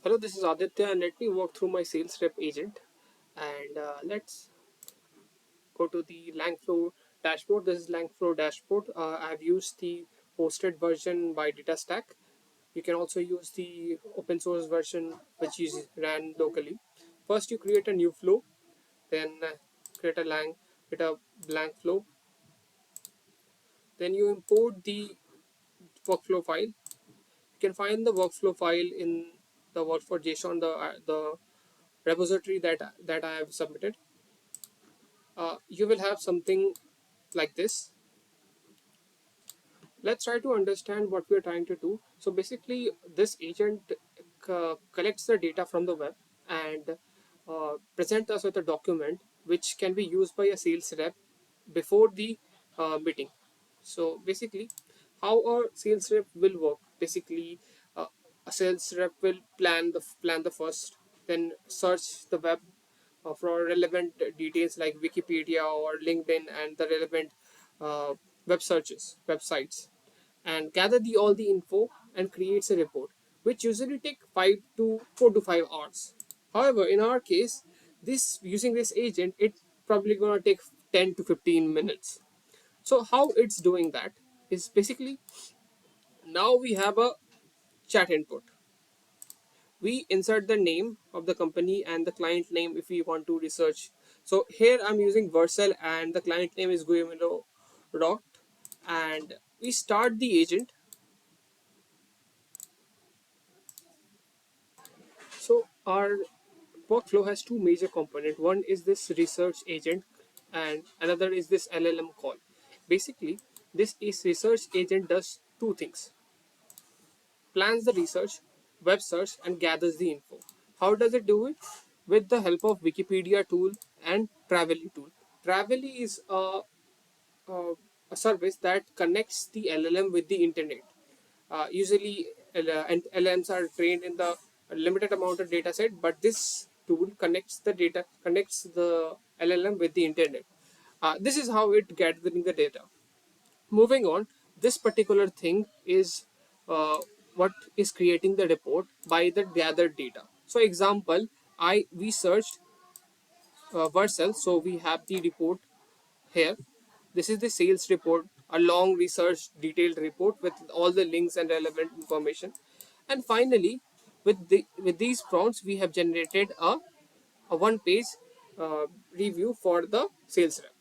Hello, this is Aditya, and let me walk through my sales rep agent. And let's go to the Langflow dashboard. This is Langflow dashboard. I've used the hosted version by DataStack. You can also use the open source version, which is ran locally. First, you create a new flow, then create a create a blank flow. Then you import the workflow file. You can find the workflow file in the workflow.json, the repository that I have submitted. You will have something like this. Let's try to understand what we're trying to do. So basically, this agent collects the data from the web and present us with a document which can be used by a sales rep before the meeting. So basically, how a sales rep will work. Basically, uh, a sales rep will plan the first, then search the web for relevant details like Wikipedia or LinkedIn and the relevant uh, websites, and gather all the info and creates a report, which usually take 4 to 5 hours. However, in our case, this using this agent, it probably gonna take 10 to 15 minutes. So how it's doing that is basically now we have a chat input. We insert the name of the company and the client name if we want to research. So here I'm using Vercel and the client name is Guillermo Rock, and we start the agent. So our workflow has two major components. One is this research agent and another is this LLM call. Basically, this is research agent does two things: plans the research, web search, and gathers the info. How does it do it? With the help of Wikipedia tool and Travely tool. Travely is uh, a service that connects the LLM with the internet. Usually, LLMs are trained in the limited amount of data set, but this tool connects the LLM with the internet. This is how it gathering the data. Moving on, this particular thing is what is creating the report by the gathered data. So, example, I we searched Vercel, so we have the report here. This is the sales report, a long research detailed report with all the links and relevant information. And finally, with these prompts, we have generated a one page review for the sales rep.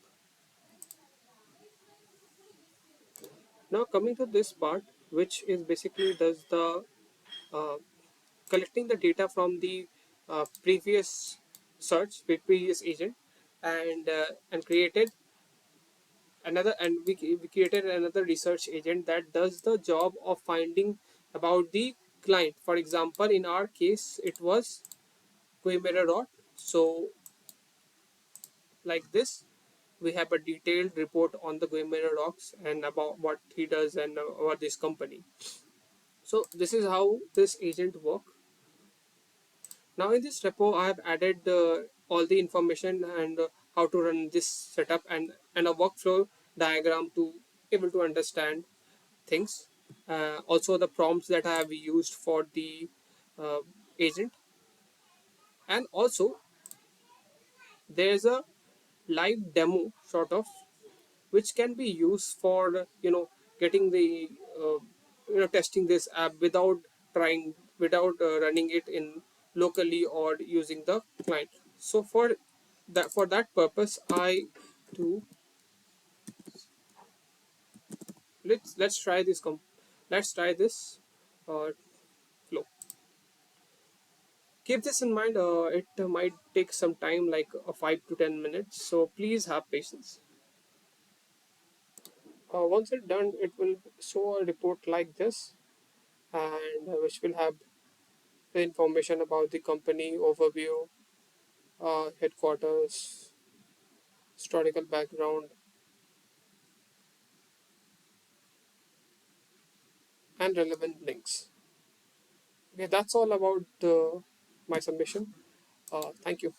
Now coming to this part, which is basically does the uh, collecting the data from the previous previous agent, and created we created another research agent that does the job of finding about the client. For example, in our case it was Coimera Rot. So like this, we have a detailed report on the Coimera rocks and about what he does and about this company. So this is how this agent work. Now in this repo I have added all the information and how to run this setup and a workflow diagram to able to understand things. Also, the prompts that I have used for the uh, agent, and also there's a live demo sort of which can be used for getting the testing this app without running it in locally or using the client. So for that purpose, I do let's try this let's try this uh, flow. Keep this in mind, it might take some time, like 5 to 10 minutes, so please have patience. Once it's done, it will show a report like this, and which will have the information about the company overview, headquarters, historical background, and relevant links. Okay, that's all about my submission. Thank you.